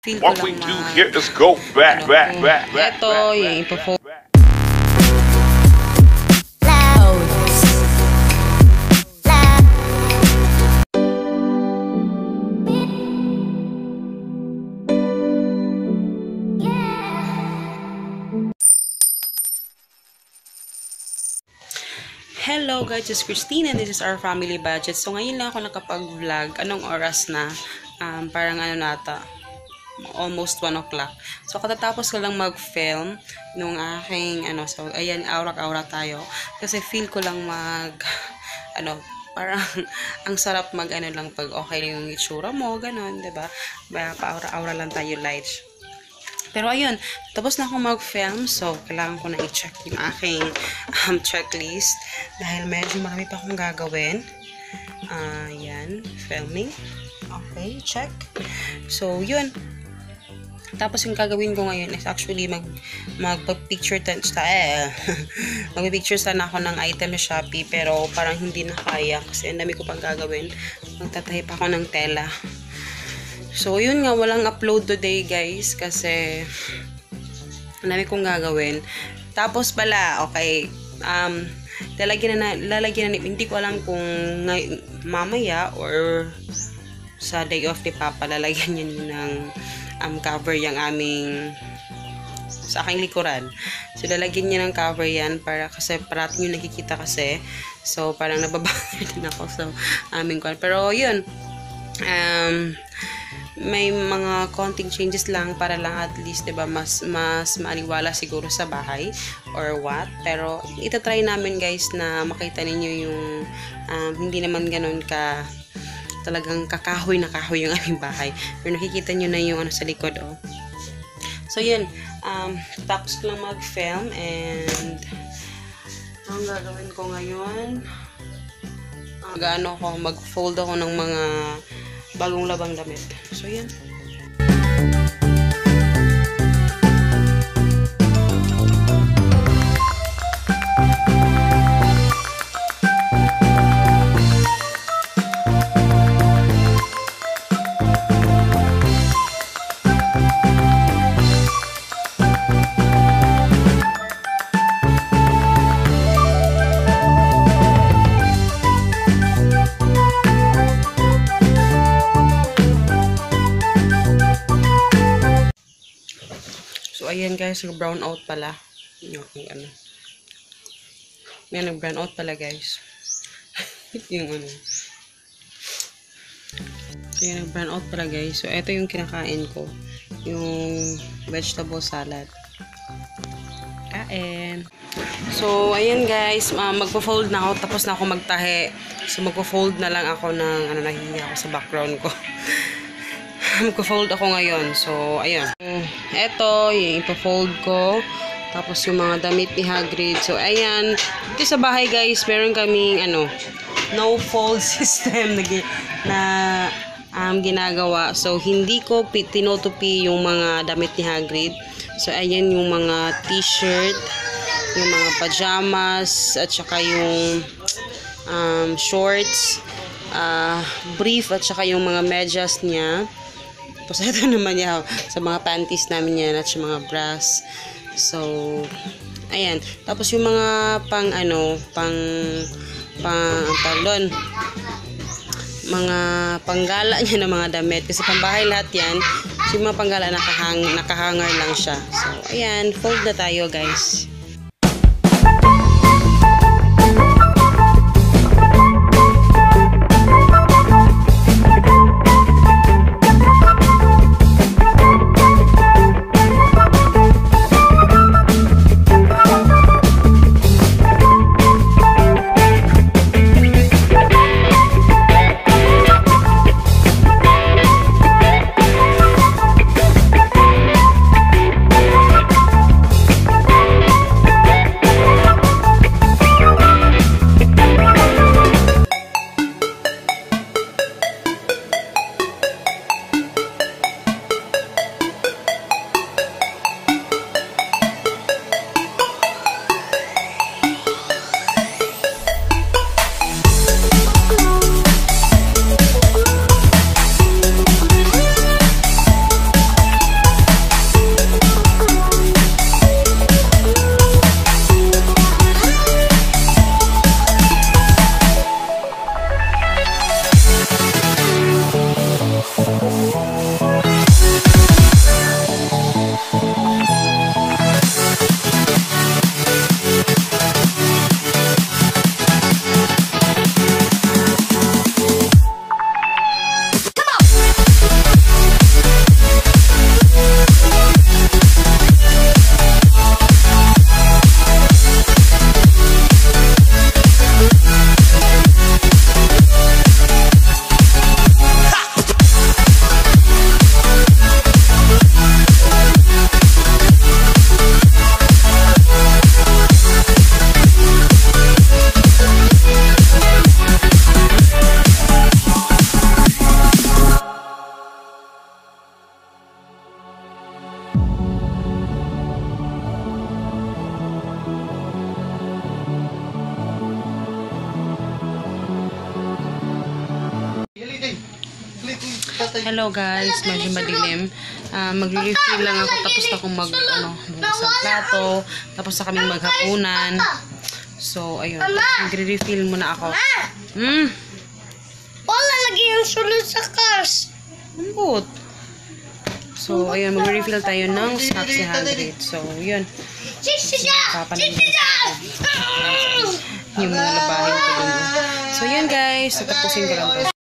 Feel ko What we lang do here is go back. Ito, yung ipo-fold. Hello guys, it's Christine and this is our family budget. So ngayon lang ako nakapag-vlog. Anong oras na? Parang ano nata, almost 1 o'clock. So katatapos ko lang mag-film nung aking so ayan, aura-aura tayo. Kasi feel ko lang parang ang sarap lang pag okay yung itsura mo, ganun, 'di ba? Pa-aura-aura lang tayo, light. Pero ayun, tapos na akong mag-film, so kailangan ko na i-check yung aking checklist dahil medyo marami pa akong gagawin. Yan, filming. Okay, check. So, yun. Tapos yung gagawin ko ngayon is actually magpa-picture magpa-picture sana ako ng item na Shopee, pero parang hindi na kaya kasi ang dami ko pang gagawin. Magtatahi pa ako ng tela. So, yun nga, walang upload today, guys, kasi ang dami kong gagawin. Tapos pala, okay, lalagyan na, hindi ko alam kung mamaya or sa day off ni Papa, lalagyan niya ng cover yung sa aking likuran. So, lalagyan niya ng cover yan kasi parating yung nakikita kasi. So, parang nababanger din ako sa aming kwan. Pero, yun, may mga konting changes lang para lang at least, 'di ba, mas maaliwala siguro sa bahay or what. Pero itatry namin, guys, na makita ninyo yung hindi naman ganoon talagang kakahoy na kahoy yung aming bahay. Pero nakikita nyo na yung sa likod, oh. So yun, tapos ko lang mag-film and ang gagawin ko ngayon, mag-fold ako ng mga bagong labang damit. So, yan. So, ayan, guys, nag-brown out pala. Yan, nag-brown out pala, guys. Yung Ayan, nag-brown out pala, guys. So, ito yung kinakain ko. Yung vegetable salad. Kain. So, ayan, guys. Magpo-fold na ako. Tapos na ako magtahe. So, magpo-fold na lang ako ng nahihiya ako sa background ko. Magpo-fold ako ngayon. So, ayun. Eto, yung ipo-fold ko. Tapos, yung mga damit ni Hagrid. So, ayan. Dito sa bahay, guys, meron kaming, no-fold system na ginagawa. So, hindi ko tinutupi yung mga damit ni Hagrid. So, ayan yung mga t-shirt, yung mga pajamas, at saka yung shorts, brief, at saka yung mga medyas niya. Tapos ito naman niya sa mga panties namin yan at sa mga bras. So, ayan. Tapos yung mga mga panggala niya na mga damit. Kasi pambahay lahat yan. So, yung mga panggala nakahanger lang siya. So, ayan. Fold na tayo, guys. Hello guys, medyo madilim. Magre-refill lang ako tapos na akong bukas ang plato. Tapos na kaming maghapunan. So, ayun. Magre-refill muna ako. Wala lagi yung sunod sa cars. Ambot. So, ayun. Magre-refill tayo ng stock si 100. So, yun. Papanagin yung mga labahin ko dun. So, yun guys. Tapusin ko lang to.